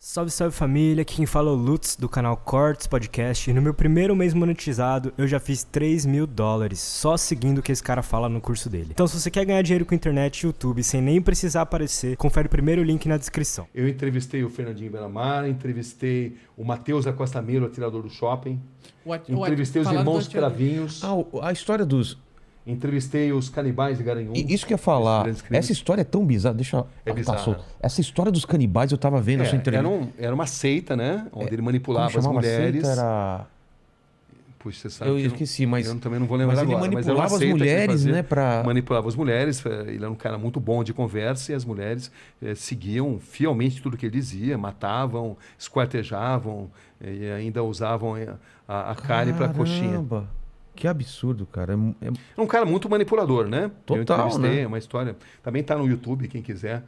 Salve, salve família, aqui quem fala é o Lutz do canal Cortes Podcast e no meu primeiro mês monetizado eu já fiz $3.000 só seguindo o que esse cara fala no curso dele. Então se você quer ganhar dinheiro com internet e YouTube sem nem precisar aparecer, confere o primeiro link na descrição. Eu entrevistei o Fernandinho Belamar, entrevistei o Matheus Acosta Melo, atirador do shopping, entrevistei os irmãos Cravinhos, A história dos... entrevistei os canibais de Garanhuns. Isso que eu ia falar. Essa história é tão bizarra. Deixa eu... É bizarra. Essa história dos canibais eu tava vendo essa entrevista. Era uma seita, né? Onde ele manipulava Como as chamava a mulheres. seita? Era... Puxa, você sabe Eu que esqueci, mas... Eu também não vou lembrar mas ele agora. manipulava mas era uma as seita que ele mulheres, fazia, né? Pra... Manipulava as mulheres. Ele era um cara muito bom de conversa e as mulheres seguiam fielmente tudo que ele dizia, matavam, esquartejavam e ainda usavam a carne para coxinha. Que absurdo, cara. É um cara muito manipulador, né? Total, eu entrevistei, né? É uma história. Também está no YouTube, quem quiser.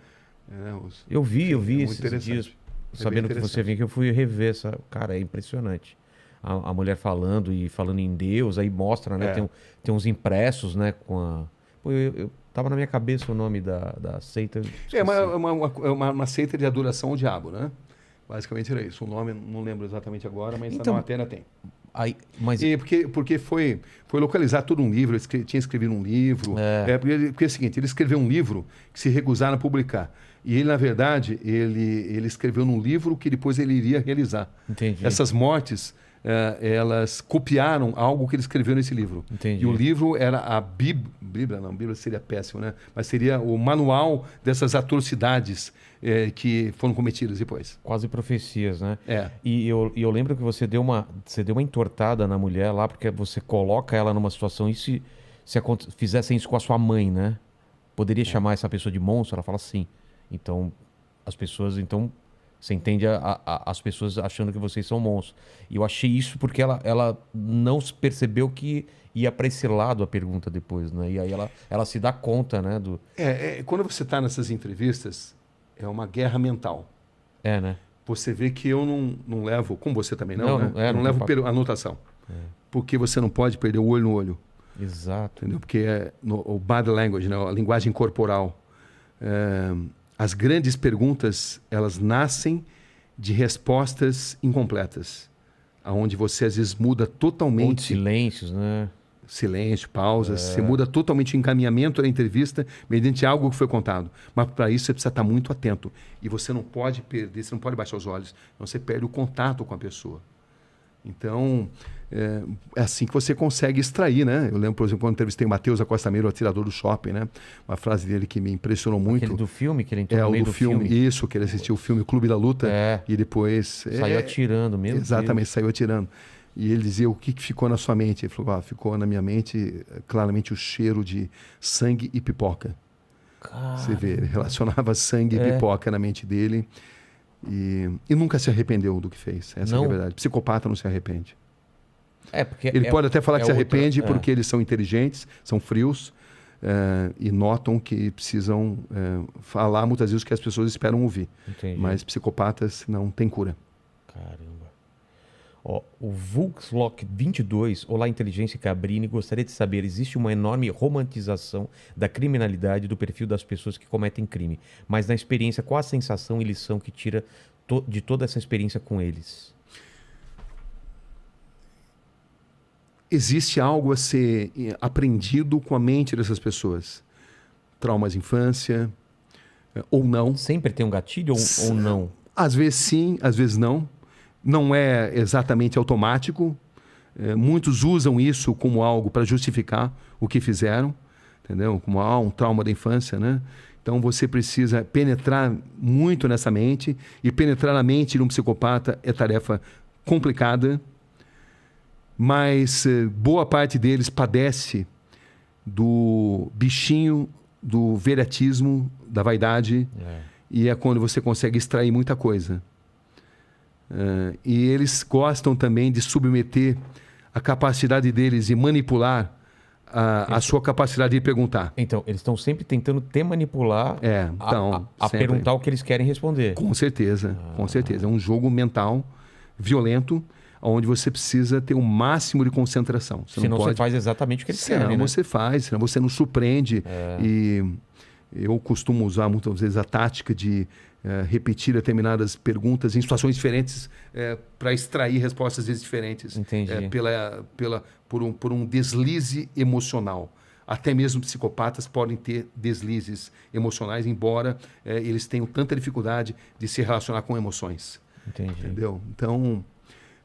Eu vi muito esses dias, É sabendo que você vinha, que eu fui rever essa... Cara, é impressionante. A mulher falando e falando em Deus, aí mostra, né? Tem uns impressos, né? Com a... Pô, eu tava na minha cabeça o nome da seita. É uma seita de adoração ao diabo, né? Basicamente era isso. O nome não lembro exatamente agora, mas Então, na matéria tem. Aí, mas... Porque foi localizar todo um livro, ele tinha escrevido um livro. Porque é o seguinte, ele escreveu um livro que se recusaram a publicar. E ele, na verdade, ele escreveu num livro que depois ele iria realizar. Entendi. Essas mortes, elas copiaram algo que ele escreveu nesse livro. Entendi. E o livro era a Bíblia, não, Bíblia seria péssimo, né? Mas seria o manual dessas atrocidades que foram cometidas depois. Quase profecias, né? É. E eu lembro que você deu uma entortada na mulher lá, porque você coloca ela numa situação, e se fizessem isso com a sua mãe, né? Poderia chamar essa pessoa de monstro? Ela fala sim. Então, você entende as pessoas achando que vocês são monstros. E eu achei isso porque ela não percebeu que ia para esse lado a pergunta depois, né? E aí ela se dá conta, né? Quando você está nessas entrevistas, é uma guerra mental. Né? Você vê que eu não levo, como você também não, né? Eu não tem levo papo. anotação. Porque você não pode perder o olho no olho. Exato. Entendeu? Porque o body language, né? A linguagem corporal. As grandes perguntas, elas nascem de respostas incompletas. Onde você às vezes muda totalmente... Ou de silêncios, né? Silêncio, pausas. Você muda totalmente o encaminhamento da entrevista mediante algo que foi contado. Mas para isso você precisa estar muito atento. E você não pode perder, você não pode baixar os olhos. Senão você perde o contato com a pessoa. Então, é assim que você consegue extrair, né? Eu lembro, por exemplo, quando entrevistei o Matheus Acosta Melo, o atirador do shopping, né? Uma frase dele que me impressionou muito. Aquele do filme, que ele entrou no meio do filme. Isso, que ele assistiu o filme Clube da Luta. E depois... Saiu atirando mesmo. Exatamente, saiu atirando. E ele dizia, o que ficou na sua mente? Ele falou, ficou na minha mente claramente o cheiro de sangue e pipoca. Caramba. Você vê, ele relacionava sangue e pipoca na mente dele e nunca se arrependeu do que fez. Essa é a verdade. Psicopata não se arrepende. Porque ele pode até falar que se arrepende porque eles são inteligentes, são frios e notam que precisam falar muitas vezes o que as pessoas esperam ouvir. Entendi. Mas psicopatas não têm cura. Caramba. O Vulkslock 22, Olá Inteligência Cabrini, gostaria de saber, existe uma enorme romantização da criminalidade do perfil das pessoas que cometem crime, mas na experiência, qual a sensação e lição que tira de toda essa experiência com eles? Existe algo a ser aprendido com a mente dessas pessoas. Traumas de infância, ou não. Sempre tem um gatilho ou não? Às vezes sim, às vezes não. Não é exatamente automático. Muitos usam isso como algo para justificar o que fizeram, entendeu? Como um trauma da infância, né? Então você precisa penetrar muito nessa mente, e penetrar na mente de um psicopata é tarefa complicada, mas boa parte deles padece do bichinho, do veratismo, da vaidade, e é quando você consegue extrair muita coisa. E eles gostam também de submeter a capacidade deles de manipular a sua capacidade de perguntar. Então, eles estão sempre tentando te manipular a perguntar o que eles querem responder. Com certeza, com certeza. É um jogo mental violento, onde você precisa ter o máximo de concentração. Senão você faz exatamente o que eles querem, né? Senão você faz, senão você não surpreende. E eu costumo usar muitas vezes a tática de repetir determinadas perguntas em situações diferentes para extrair respostas às vezes diferentes. Entendi. Por um deslize emocional. Até mesmo psicopatas podem ter deslizes emocionais, embora eles tenham tanta dificuldade de se relacionar com emoções. Entendi. Entendeu? Então,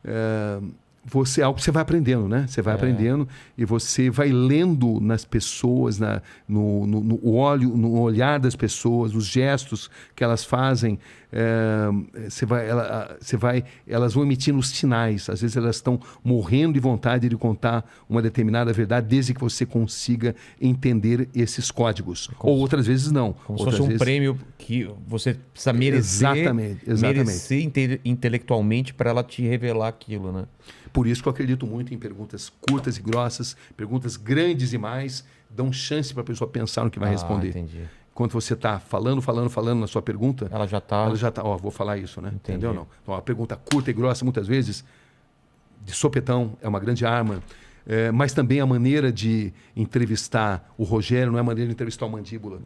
é algo que você vai aprendendo, né? Você vai aprendendo e você vai lendo nas pessoas, no olhar das pessoas, os gestos que elas fazem. Elas vão emitindo os sinais. Às vezes elas estão morrendo de vontade de contar uma determinada verdade, desde que você consiga entender esses códigos. Ou outras vezes não. Como se outras fosse um vezes... prêmio que você precisa merecer, merecer intelectualmente para ela te revelar aquilo, né? Por isso que eu acredito muito em perguntas curtas e grossas, perguntas grandes demais, dão chance para a pessoa pensar no que vai responder. Entendi. Quando você está falando na sua pergunta, ela já está, vou falar isso, né? Entendi. Entendeu? Não. Então, a pergunta curta e grossa, muitas vezes, de sopetão, é uma grande arma. Mas também a maneira de entrevistar o Rogério não é a maneira de entrevistar o Mandíbula.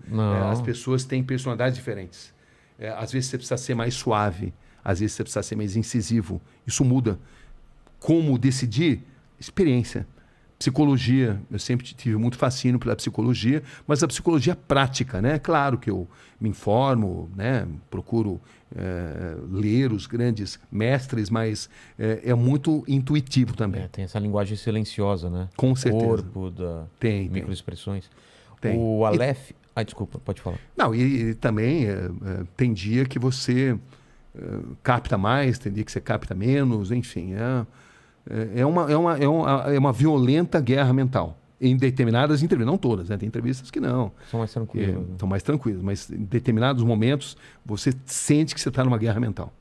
As pessoas têm personalidades diferentes. Às vezes você precisa ser mais suave, às vezes você precisa ser mais incisivo. Isso muda. Como decidir? Experiência. Psicologia, eu sempre tive muito fascínio pela psicologia, mas a psicologia prática, né? Claro que eu me informo, né? Procuro ler os grandes mestres, mas é muito intuitivo também. Tem essa linguagem silenciosa, né? Com certeza. Corpo, tem microexpressões. Tem. O Aleph... desculpa, pode falar. Não, e também tem dia que você capta mais, tem dia que você capta menos, enfim. É uma violenta guerra mental. Em determinadas entrevistas, não todas, né? Tem entrevistas que não. São mais tranquilas. São mais tranquilas, mas em determinados momentos você sente que você está numa guerra mental.